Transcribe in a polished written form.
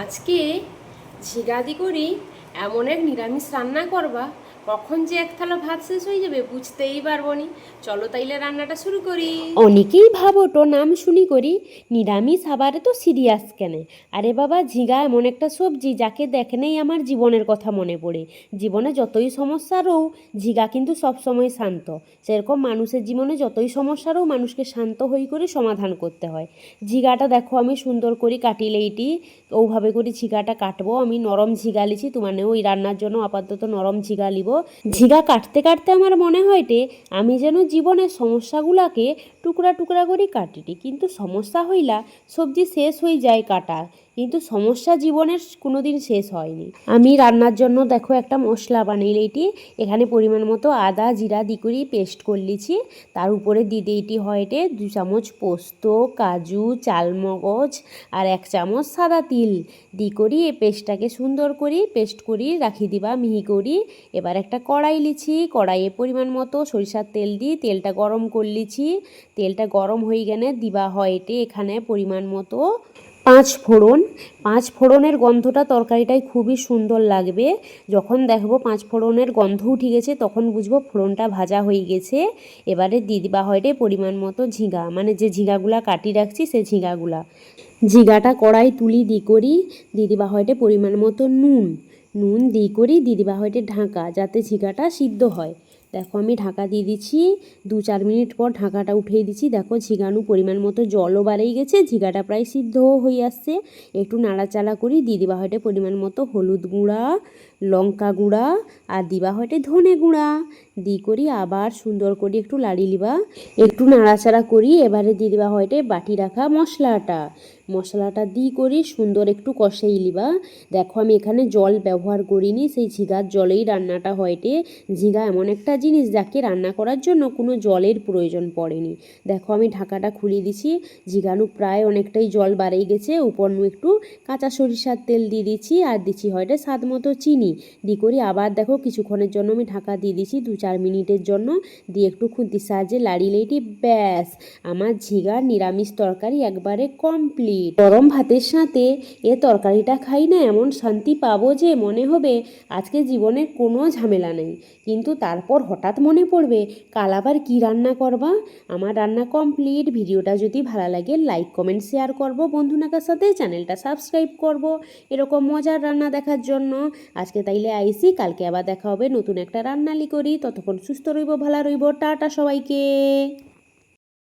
আজকে ঝিগাদি করি এমন এক নিরামিষ রান্না করবা, কখন যে এক থালা ভাত শেষ হয়ে যাবে বুঝতেই পারবো নি। চলো তাইলে রান্নাটা শুরু করি। অনেকেই ভাবো তো নাম শুনি করি নিরামিষ আবারে তো সিরিয়াস কেন। আরে বাবা, ঝিঙা এমন একটা সবজি যাকে দেখলেই আমার জীবনের কথা মনে পড়ে। জীবনে যতই সমস্যা রও, ঝিঙা কিন্তু সবসময় শান্ত। সেরকম মানুষের জীবনে যতই সমস্যা রও, মানুষকে শান্ত হই করে সমাধান করতে হয়। ঝিঙাটা দেখো আমি সুন্দর করে কাটিলেইটি ওভাবে করে ঝিঙাটা কাটবো। আমি নরম ঝিঙা লিছি, তোমার ওই রান্নার জন্য আপাতত নরম ঝিঙা লিব। ঝিঙা কাটতে কাটতে আমার মনে হয় আমি যেন জীবনের সমস্যাগুলোকে টুকরা টুকরা করে কাটিটি, কিন্তু সমস্যা হইলা সবজি শেষ হয়ে যায় কাটা, কিন্তু সমস্যা জীবনের কোনোদিন শেষ হয়নি। আমি রান্নার জন্য দেখো একটা মশলা বানাইলেইটি। এখানে পরিমাণ মতো আদা জিরা দি করি পেস্ট করলিছি। তার উপরে দিতেইটি হয়টে 2 চামচ পোস্ত, কাজু, চালমগজ আর 1 চামচ সাদা তিল দি করি এই পেস্টটাকে সুন্দর করি পেস্ট করি রাখি দিবা মিহি করি। এবার একটা কড়াই লিছি, কড়াইয়ে পরিমাণ মতো সরিষার তেল দিই, তেলটা গরম করলিছি। তেলটা গরম হয়ে গেলে দিবা হয়টে এখানে পরিমাণ মতো 5 ফোড়ন। 5 ফোড়নের গন্ধটা তরকারিটাই খুবই সুন্দর লাগবে। যখন দেখবো 5 ফোড়নের গন্ধ উঠে গেছে তখন বুঝবো ফোড়নটা ভাজা হয়ে গেছে। এবারে দিয়ে দিবা হয়টে পরিমাণ মতো ঝিঙা, মানে যে ঝিঙাগুলা কাটি রাখছি সে ঝিঙাগুলা। ঝিঙাটা কড়াই তুলি দি করি দিয়ে দিবা হয়টে পরিমাণ মতো নুন। নুন দি করি দিয়ে দিবা হয়টে ঢাকা, যাতে ঝিঙাটা সিদ্ধ হয়। দেখো আমি ঢাকা দিয়ে দিচ্ছি। 2-4 মিনিট পর ঢাকাটা উঠিয়ে দিচ্ছি। দেখো ঝিঙানু পরিমাণ মতো জলও বাড়িয়ে গেছে, ঝিঙাটা প্রায় সিদ্ধও হয়ে আসছে। একটু নাড়াচাড়া করি দিয়ে দিবা হয়টে পরিমাণ মতো হলুদ গুঁড়া, লঙ্কা গুঁড়া আর দিবা হয়টে ধনে গুঁড়া। দি করি আবার সুন্দর করে একটু লাড়ি লিবা, একটু নাড়াচাড়া করি। এবারে দিয়ে দিবা হয়টে বাটি রাখা মশলাটা দি করি সুন্দর একটু কষাই লিবা। দেখো আমি এখানে জল ব্যবহার করিনি, সেই ঝিঙার জলেই রান্নাটা হয়টে। ঝিঙা এমন একটা জিনিস যাকে রান্না করার জন্য কোনো জলের প্রয়োজন পড়েনি। দেখো আমি ঢাকাটা খুলে দিছি। ঝিঙানু প্রায় অনেকটাই জল বাড়িয়ে গেছে। উপর একটু কাঁচা সরিষার তেল দিয়ে দিচ্ছি আর দিচ্ছি হয়টে স্বাদ মতো চিনি দি করি। আবার দেখো কিছুক্ষণের জন্য আমি ঢাকা দিয়ে দিচ্ছি 2-4 মিনিটের জন্য। দিয়ে একটু খুন্তির সাহায্যে লাড়িলেইটি ব্যাস আমার ঝিঙার নিরামিষ তরকারি একবারে কমপ্লিট। গরম ভাতের সাথে এ তরকারিটা খাই না এমন শান্তি পাবো যে মনে হবে আজকে জীবনের কোনো ঝামেলা নেই। কিন্তু তারপর হঠাৎ মনে পড়বে কাল আবার কী রান্না করবা। আমার রান্না কমপ্লিট। ভিডিওটা যদি ভালো লাগে লাইক কমেন্ট শেয়ার করব, বন্ধুনাকার সাথে চ্যানেলটা সাবস্ক্রাইব করব এরকম মজার রান্না দেখার জন্য। আজকে তাইলে আইসি, কালকে আবার দেখা হবে নতুন একটা রান্নালি করি। ততক্ষণ সুস্থ রইব, ভালো রইব। টাটা সবাইকে।